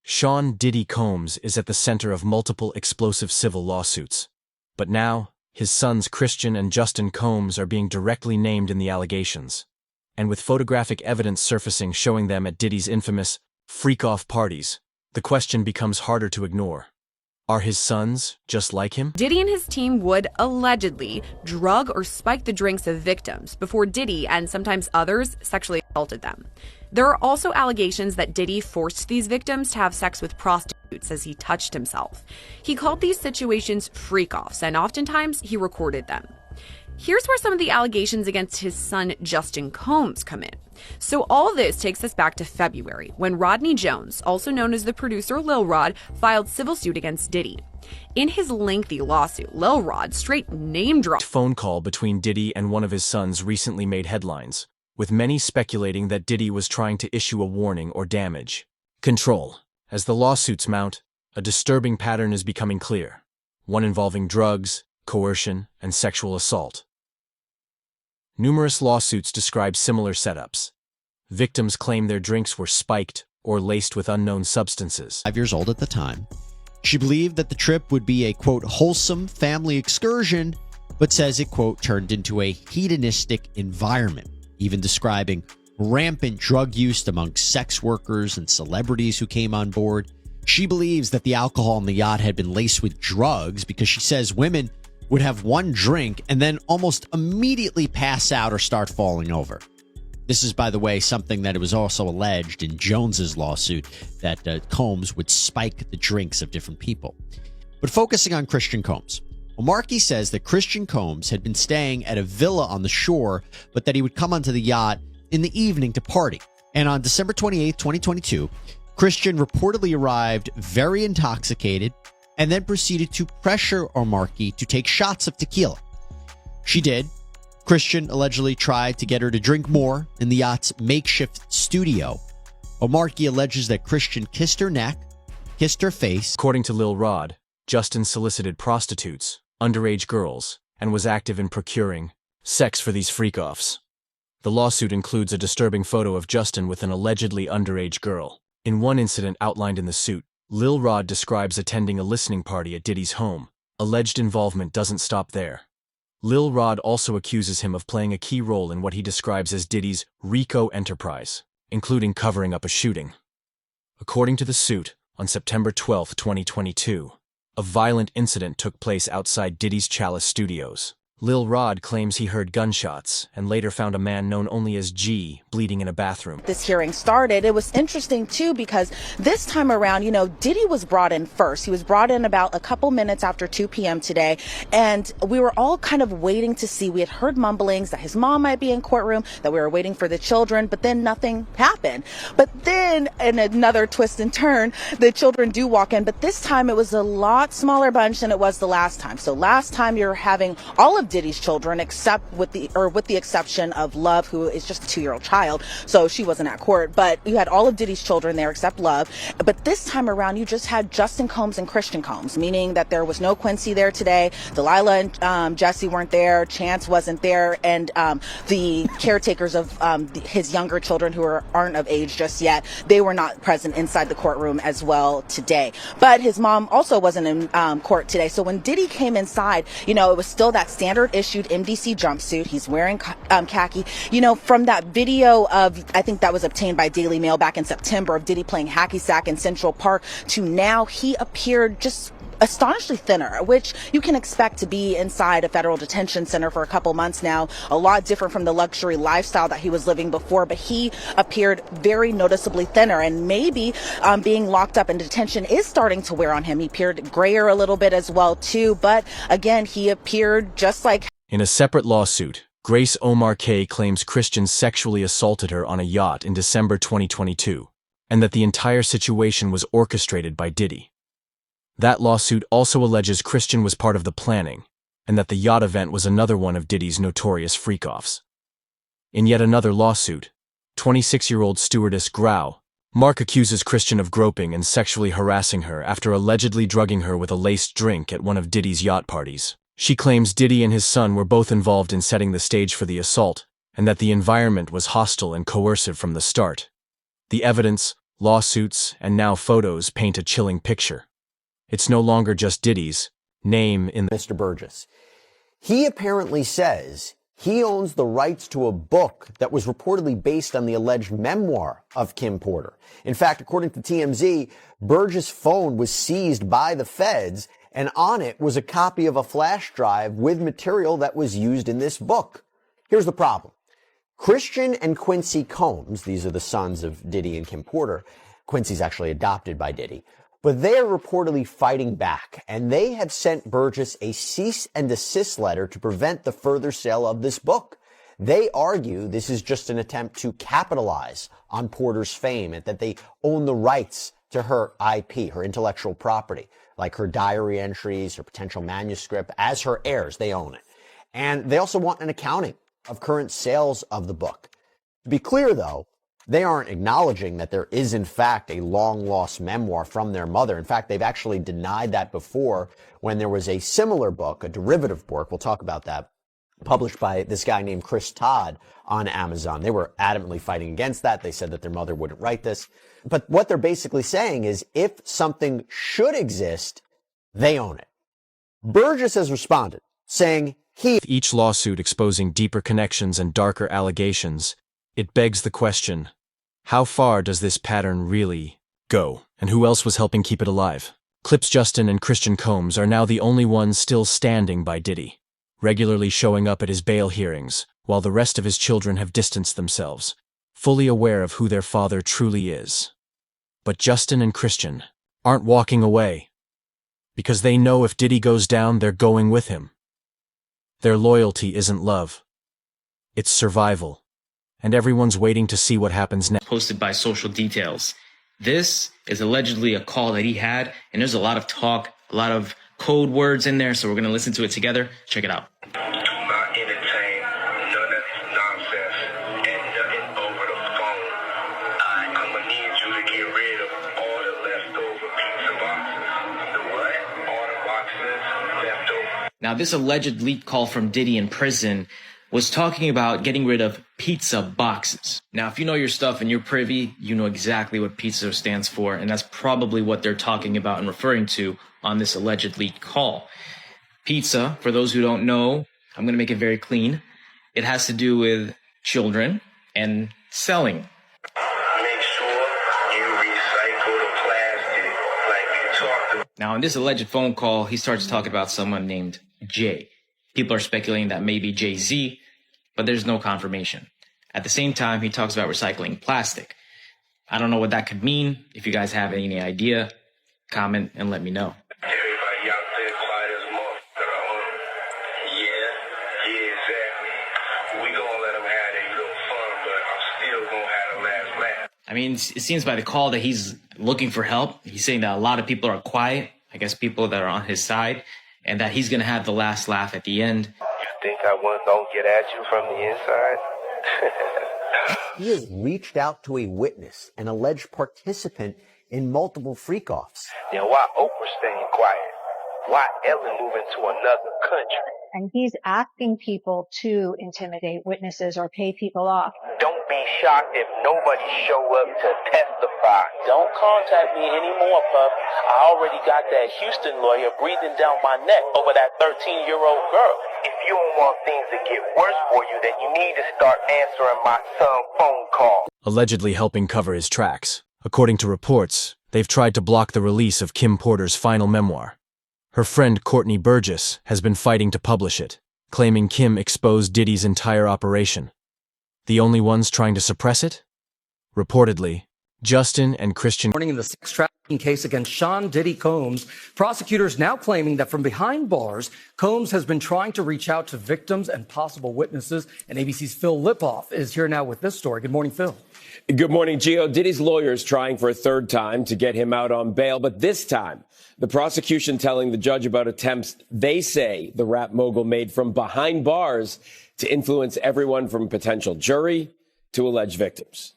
Sean "Diddy" Combs is at the center of multiple explosive civil lawsuits. But now, his sons Christian and Justin Combs are being directly named in the allegations. And with photographic evidence surfacing showing them at Diddy's infamous freak-off parties, the question becomes harder to ignore. Are his sons just like him? Diddy and his team would allegedly drug or spike the drinks of victims before Diddy and sometimes others sexually assaulted them. There are also allegations that Diddy forced these victims to have sex with prostitutes as he touched himself. He called these situations freak-offs, and oftentimes he recorded them. Here's where some of the allegations against his son Justin Combs come in. So all this takes us back to February, when Rodney Jones, also known as the producer Lil Rod, filed civil suit against Diddy. In his lengthy lawsuit, Lil Rod straight name-dropped. Phone call between Diddy and one of his sons recently made headlines, with many speculating that Diddy was trying to issue a warning or damage control. As the lawsuits mount, a disturbing pattern is becoming clear, one involving drugs, coercion, and sexual assault. Numerous lawsuits describe similar setups. Victims claim their drinks were spiked or laced with unknown substances. 5 years old at the time. She believed that the trip would be a, quote, wholesome family excursion, but says it, quote, turned into a hedonistic environment, even describing rampant drug use among sex workers and celebrities who came on board. She believes that the alcohol on the yacht had been laced with drugs because she says women would have one drink and then almost immediately pass out or start falling over. This is, by the way, something that it was also alleged in Jones's lawsuit, that Combs would spike the drinks of different people. But focusing on Christian Combs, Markey says that Christian Combs had been staying at a villa on the shore, but that he would come onto the yacht in the evening to party. And on December 28, 2022, Christian reportedly arrived very intoxicated and then proceeded to pressure Markey to take shots of tequila. She did. Christian allegedly tried to get her to drink more in the yacht's makeshift studio. Markey alleges that Christian kissed her neck, kissed her face. According to Lil Rod, Justin solicited prostitutes, underage girls, and was active in procuring sex for these freak-offs. The lawsuit includes a disturbing photo of Justin with an allegedly underage girl. In one incident outlined in the suit, Lil Rod describes attending a listening party at Diddy's home. Alleged involvement doesn't stop there. Lil Rod also accuses him of playing a key role in what he describes as Diddy's RICO enterprise, including covering up a shooting. According to the suit, on September 12, 2022, a violent incident took place outside Diddy's Chalice Studios. Lil Rod claims he heard gunshots and later found a man known only as G bleeding in a bathroom. This hearing started. It was interesting too because this time around, Diddy was brought in first. He was brought in about a couple minutes after 2 p.m. today, and we were all kind of waiting to see. We had heard mumblings that his mom might be in courtroom, that we were waiting for the children, but then nothing happened. But then, in another twist and turn, the children do walk in, but this time it was a lot smaller bunch than it was the last time. So last time you're having all of Diddy's children, except with the exception of Love, who is just a 2-year-old child, so she wasn't at court. But you had all of Diddy's children there except Love. But this time around, you just had Justin Combs and Christian Combs, meaning that there was no Quincy there today. Delilah and Jesse weren't there. Chance wasn't there, and the caretakers of his younger children who aren't of age just yet, they were not present inside the courtroom as well today. But his mom also wasn't in court today. So when Diddy came inside, it was still that standard issued MDC jumpsuit. He's wearing khaki. From that video of, I think that was obtained by Daily Mail back in September, of Diddy playing hacky sack in Central Park, to now he appeared just astonishingly thinner, which you can expect to be inside a federal detention center for a couple months now. A lot different from the luxury lifestyle that he was living before, but he appeared very noticeably thinner, and maybe being locked up in detention is starting to wear on him. He appeared grayer a little bit as well too, but again, he appeared just like. In a separate lawsuit, Grace Omar K. claims Christian sexually assaulted her on a yacht in December 2022, and that the entire situation was orchestrated by Diddy. That lawsuit also alleges Christian was part of the planning, and that the yacht event was another one of Diddy's notorious freak-offs. In yet another lawsuit, 26-year-old stewardess Grau, Mark accuses Christian of groping and sexually harassing her after allegedly drugging her with a laced drink at one of Diddy's yacht parties. She claims Diddy and his son were both involved in setting the stage for the assault, and that the environment was hostile and coercive from the start. The evidence, Lawsuits and now photos paint a chilling picture. It's no longer just Diddy's name in the Mr. Burgess. He apparently says he owns the rights to a book that was reportedly based on the alleged memoir of Kim Porter. In fact, according to TMZ, Burgess' phone was seized by the feds, and on it was a copy of a flash drive with material that was used in this book. Here's the problem. Christian and Quincy Combs, these are the sons of Diddy and Kim Porter. Quincy's actually adopted by Diddy. But they are reportedly fighting back, and they have sent Burgess a cease and desist letter to prevent the further sale of this book. They argue this is just an attempt to capitalize on Porter's fame and that they own the rights to her IP, her intellectual property, like her diary entries, her potential manuscript. As her heirs, they own it. And they also want an accounting of current sales of the book. To be clear, though, they aren't acknowledging that there is, in fact, a long-lost memoir from their mother. In fact, they've actually denied that before when there was a similar book, a derivative book, we'll talk about that, published by this guy named Chris Todd on Amazon. They were adamantly fighting against that. They said that their mother wouldn't write this. But what they're basically saying is if something should exist, they own it. Burgess has responded, saying With each lawsuit exposing deeper connections and darker allegations, it begs the question, how far does this pattern really go? And who else was helping keep it alive? Clips Justin and Christian Combs are now the only ones still standing by Diddy, regularly showing up at his bail hearings, while the rest of his children have distanced themselves, fully aware of who their father truly is. But Justin and Christian aren't walking away, because they know if Diddy goes down, they're going with him. Their loyalty isn't love. It's survival. And everyone's waiting to see what happens next. Posted by Social Details. This is allegedly a call that he had, and there's a lot of talk, a lot of code words in there, so we're going to listen to it together. Check it out. Do not entertain none of this nonsense and nothing over the phone. I'm going to need you to get rid of all the leftover pizza boxes. The what? All the boxes leftover. Now, this alleged leaked call from Diddy in prison was talking about getting rid of pizza boxes. Now, if you know your stuff and you're privy, you know exactly what pizza stands for, and that's probably what they're talking about and referring to on this alleged leaked call. Pizza, for those who don't know, I'm going to make it very clean. It has to do with children and selling. Make sure you recycle the plastic like we talked about. Now, in this alleged phone call, he starts talking about someone named Jay. People are speculating that may be Jay-Z, but there's no confirmation. At the same time, he talks about recycling plastic. I don't know what that could mean. If you guys have any idea, comment and let me know. Everybody out there quiet as a motherfucker. Yeah, exactly. We gonna let them have their little fun, but I'm still gonna have the last laugh. I mean, it seems by the call that he's looking for help. He's saying that a lot of people are quiet, I guess people that are on his side, and that he's going to have the last laugh at the end. You think I wasn't gonna get at you from the inside? he has reached out to a witness, an alleged participant in multiple freak-offs. Then why Oprah staying quiet? Why Ellen moving to another country? And he's asking people to intimidate witnesses or pay people off. Don't be shocked if nobody show up to testify. Don't contact me anymore, pup. I already got that Houston lawyer breathing down my neck over that 13-year-old girl. If you don't want things to get worse for you, then you need to start answering my son's phone call. Allegedly helping cover his tracks. According to reports, they've tried to block the release of Kim Porter's final memoir. Her friend Courtney Burgess has been fighting to publish it, claiming Kim exposed Diddy's entire operation. The only ones trying to suppress it? Reportedly, Justin and Christian. In the sex trafficking case against Sean Diddy Combs, prosecutors now claiming that from behind bars, Combs has been trying to reach out to victims and possible witnesses. And ABC's Phil Lipoff is here now with this story. Good morning, Phil. Good morning, Gio. Diddy's lawyers trying for a third time to get him out on bail, but this time, the prosecution telling the judge about attempts they say the rap mogul made from behind bars to influence everyone from potential jury to alleged victims.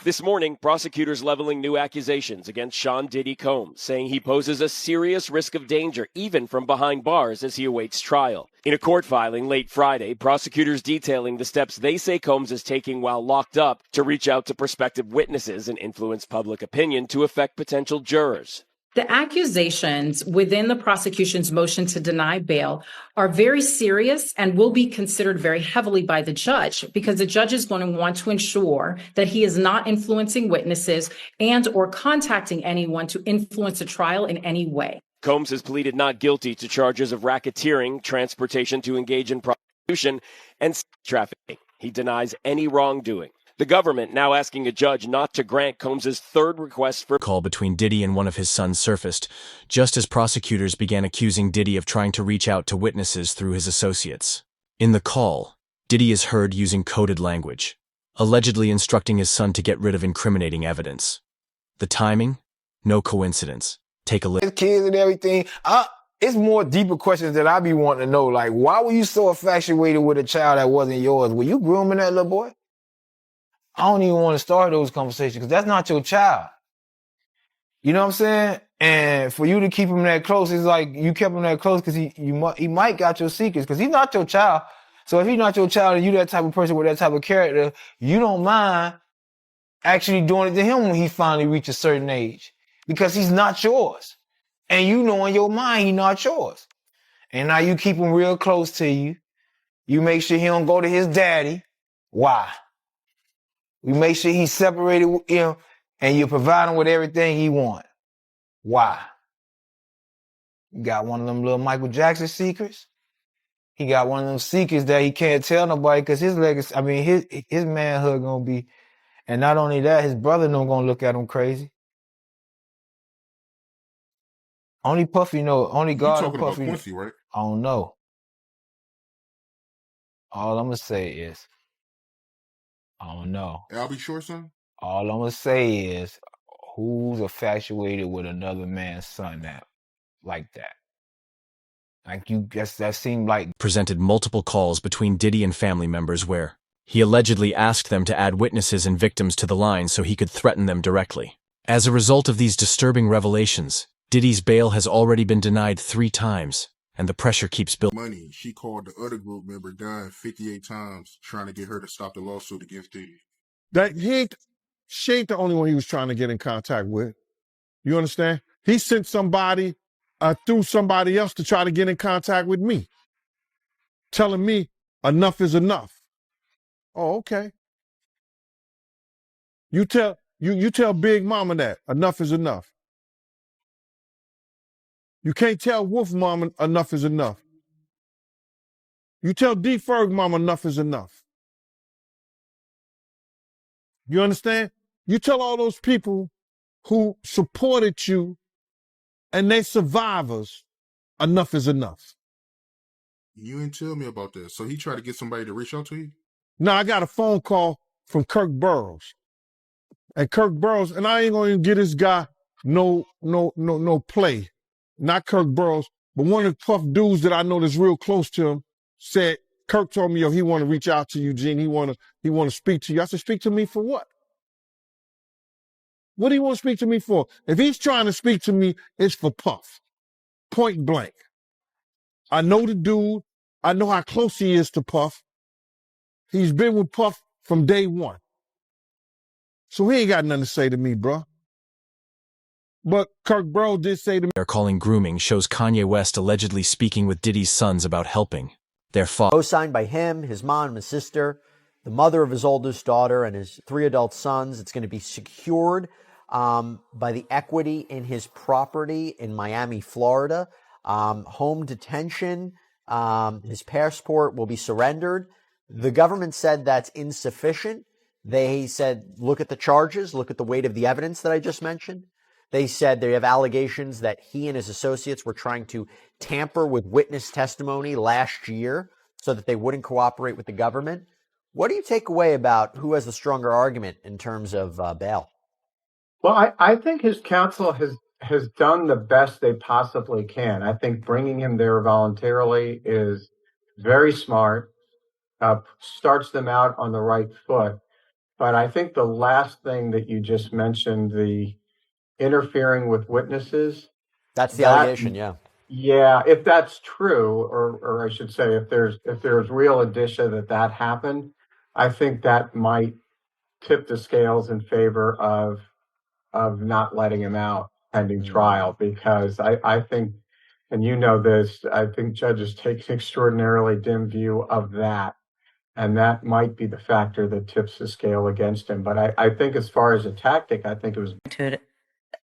This morning, prosecutors leveling new accusations against Sean Diddy Combs, saying he poses a serious risk of danger even from behind bars as he awaits trial. In a court filing late Friday, prosecutors detailing the steps they say Combs is taking while locked up to reach out to prospective witnesses and influence public opinion to affect potential jurors. The accusations within the prosecution's motion to deny bail are very serious and will be considered very heavily by the judge, because the judge is going to want to ensure that he is not influencing witnesses and or contacting anyone to influence a trial in any way. Combs has pleaded not guilty to charges of racketeering, transportation to engage in prostitution, and trafficking. He denies any wrongdoing. The government now asking a judge not to grant Combs' third request for call between Diddy and one of his sons surfaced, just as prosecutors began accusing Diddy of trying to reach out to witnesses through his associates. In the call, Diddy is heard using coded language, allegedly instructing his son to get rid of incriminating evidence. The timing? No coincidence. Take a listen. His kids and everything. It's more deeper questions that I be wanting to know. Like, why were you so infatuated with a child that wasn't yours? Were you grooming that little boy? I don't even want to start those conversations because that's not your child. You know what I'm saying? And for you to keep him that close, it's like you kept him that close because he might got your secrets because he's not your child. So if he's not your child and you that type of person with that type of character, you don't mind actually doing it to him when he finally reaches a certain age because he's not yours. And you know in your mind he's not yours. And now you keep him real close to you. You make sure he don't go to his daddy. Why? We make sure he's separated with him and you provide him with everything he wants. Why? You got one of them little Michael Jackson secrets. He got one of them secrets that he can't tell nobody because his legacy, his manhood gonna be, and not only that, his brother don't gonna look at him crazy. Only Puffy know, only God and Puffy. Quincy, right? I don't know. All I'm gonna say is, I don't know. I'll be sure, son. All I'm gonna say is, who's infatuated with another man's son like that? Like you guess that seemed like presented multiple calls between Diddy and family members where he allegedly asked them to add witnesses and victims to the line so he could threaten them directly. As a result of these disturbing revelations, Diddy's bail has already been denied 3 times, and the pressure keeps building. Money. She called the other group member Dunn 58 times trying to get her to stop the lawsuit against Diddy. She ain't the only one he was trying to get in contact with. You understand? He sent somebody through somebody else to try to get in contact with me, telling me enough is enough. Oh, okay. You tell Big Mama that enough is enough. You can't tell Wolf Mama enough is enough. You tell D Ferg Mama enough is enough. You understand? You tell all those people who supported you and they survivors, enough is enough. You didn't tell me about that. So he tried to get somebody to reach out to you? Now I got a phone call from Kirk Burroughs. And Kirk Burroughs, and I ain't gonna give this guy no play. Not Kirk Burroughs, but one of the tough dudes that I know that's real close to him said, Kirk told me, yo, he want to reach out to you, Gene. He want to speak to you. I said, speak to me for what? What do you want to speak to me for? If he's trying to speak to me, it's for Puff. Point blank. I know the dude. I know how close he is to Puff. He's been with Puff from day one. So he ain't got nothing to say to me, bro. But Kirk Burroughs did say to me. They're calling grooming shows Kanye West allegedly speaking with Diddy's sons about helping their father. Co-signed by him, his mom, and his sister, the mother of his oldest daughter, and his 3 adult sons. It's going to be secured by the equity in his property in Miami, Florida. Home detention, his passport will be surrendered. The government said that's insufficient. They said, look at the charges, look at the weight of the evidence that I just mentioned. They said they have allegations that he and his associates were trying to tamper with witness testimony last year so that they wouldn't cooperate with the government. What do you take away about who has the stronger argument in terms of bail? Well, I think his counsel has done the best they possibly can. I think bringing him there voluntarily is very smart, starts them out on the right foot. But I think the last thing that you just mentioned, the interfering with witnesses, That's the that, allegation, yeah. yeah, if that's true, or I should say, if there's real indicia that happened, I think that might tip the scales in favor of not letting him out pending trial, because I think, and you know this, I think judges take an extraordinarily dim view of that. And that might be the factor that tips the scale against him. But I think as far as a tactic, I think it was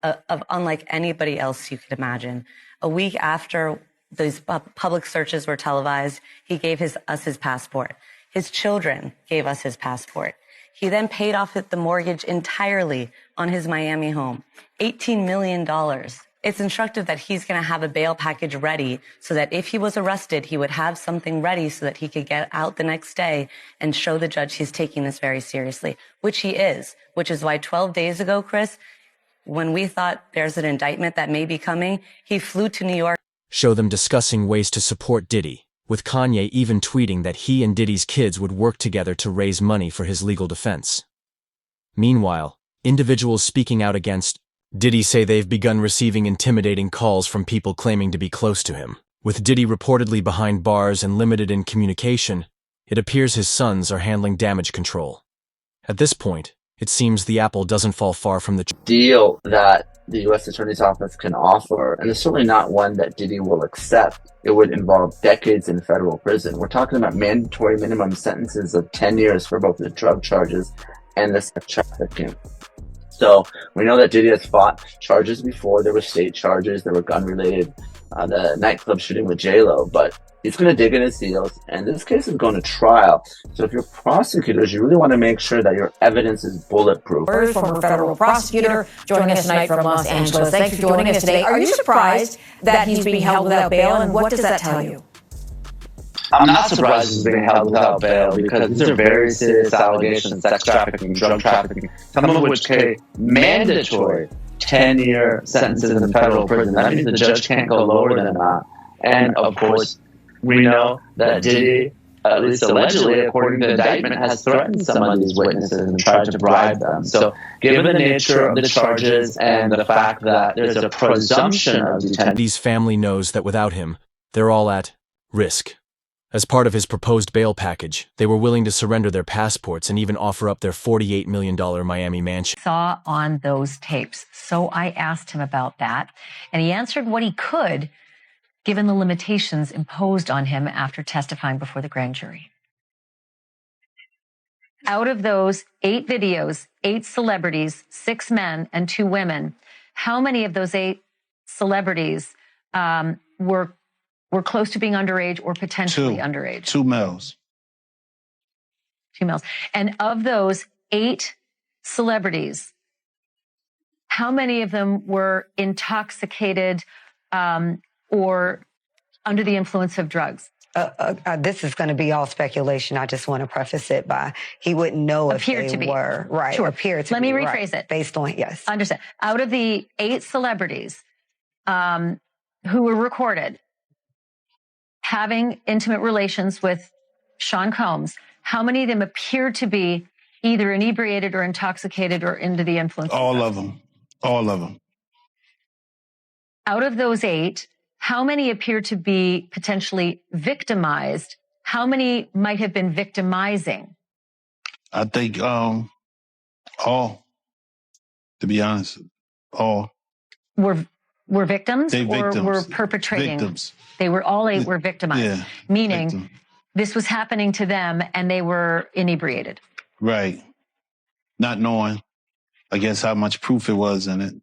of unlike anybody else you could imagine. A week after those public searches were televised, he gave us his passport. His children gave us his passport. He then paid off the mortgage entirely on his Miami home, $18 million. It's instructive that he's going to have a bail package ready so that if he was arrested, he would have something ready so that he could get out the next day and show the judge he's taking this very seriously, which he is, which is why 12 days ago, Chris, when we thought there's an indictment that may be coming, he flew to New York. Show them discussing ways to support Diddy, with Kanye even tweeting that he and Diddy's kids would work together to raise money for his legal defense. Meanwhile, individuals speaking out against Diddy say they've begun receiving intimidating calls from people claiming to be close to him. With Diddy reportedly behind bars and limited in communication, it appears his sons are handling damage control. At this point, it seems the apple doesn't fall far from the deal that the U.S. Attorney's Office can offer, and it's certainly not one that Diddy will accept. It would involve decades in federal prison. We're talking about mandatory minimum sentences of 10 years for both the drug charges and the sex trafficking. So we know that Diddy has fought charges before. There were state charges, there were gun-related, the nightclub shooting with J-Lo, but he's going to dig in his heels, and this case is going to trial. So if you're prosecutors, you really want to make sure that your evidence is bulletproof. Former federal prosecutor joining us tonight from Los Angeles. Thanks for joining us today. Are you surprised that he's being held without bail, and what does that tell you? I'm not surprised he's being held without bail because these are very serious allegations, sex trafficking, drug trafficking, some of which carry mandatory 10-year sentences in federal prison. That means the judge can't go lower than that. And of course, we know that Diddy, at least allegedly, according to the indictment, has threatened some of these witnesses and tried to bribe them. So given the nature of the charges and the fact that there's a presumption of detention, Diddy's family knows that without him, they're all at risk. As part of his proposed bail package, they were willing to surrender their passports and even offer up their $48 million Miami mansion. Saw on those tapes. So I asked him about that, and he answered what he could, given the limitations imposed on him after testifying before the grand jury. Out of those 8 videos, 8 celebrities, 6 men and 2 women, how many of those 8 celebrities were close to being underage or potentially underage? 2 males. 2 males. And of those 8 celebrities, how many of them were intoxicated or under the influence of drugs? This is going to be all speculation. I just want to preface it by he wouldn't know if they were. Right. Sure. Appear to Let be, me rephrase it. Based on, yes. Understand. Out of the 8 celebrities who were recorded having intimate relations with Sean Combs, how many of them appeared to be either inebriated or intoxicated or under the influence? All of them. All of them. Out of those 8, how many appear to be potentially victimized? How many might have been victimizing? I think all, to be honest, all. Were victims They or victims. were perpetrating? Victims. They were all 8 were victimized, Yeah, meaning this was happening to them and they were inebriated. Right. Not knowing, I guess, how much proof it was in it.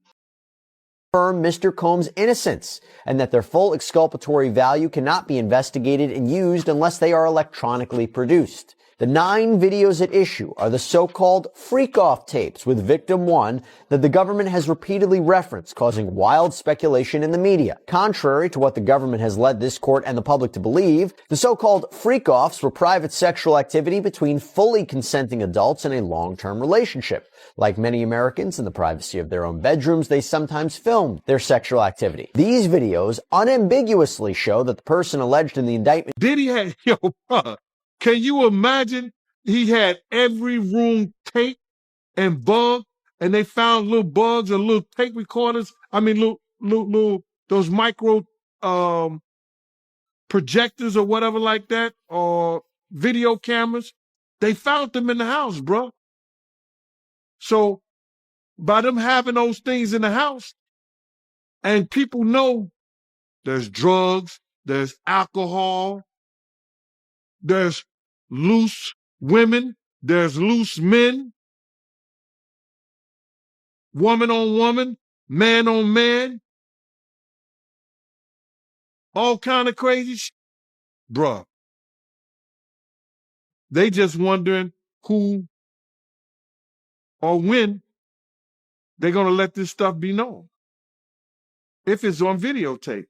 Confirm Mr. Combs' innocence and that their full exculpatory value cannot be investigated and used unless they are electronically produced. The 9 videos at issue are the so-called freak-off tapes with victim 1 that the government has repeatedly referenced, causing wild speculation in the media. Contrary to what the government has led this court and the public to believe, the so-called freak-offs were private sexual activity between fully consenting adults in a long-term relationship. Like many Americans in the privacy of their own bedrooms, they sometimes filmed their sexual activity. These videos unambiguously show that the person alleged in the indictment Diddy had, yo, bro, can you imagine He had every room taped and bugged, and they found little bugs and little tape recorders. I mean, little those micro projectors or whatever like that, or video cameras. They found them in the house, bro. So by them having those things in the house, and people know there's drugs, there's alcohol, there's loose women, there's loose men, woman on woman, man on man, all kind of crazy shit. Bruh, they just wondering who or when they're going to let this stuff be known. If it's on videotape.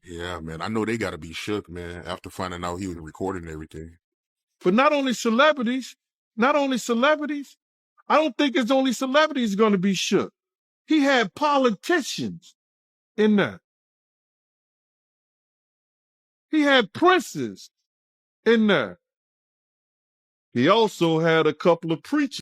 Yeah, man. I know they got to be shook, man, after finding out he was recording everything. But not only celebrities, I don't think it's only celebrities going to be shook. He had politicians in there. He had princes in there. He also had a couple of preachers.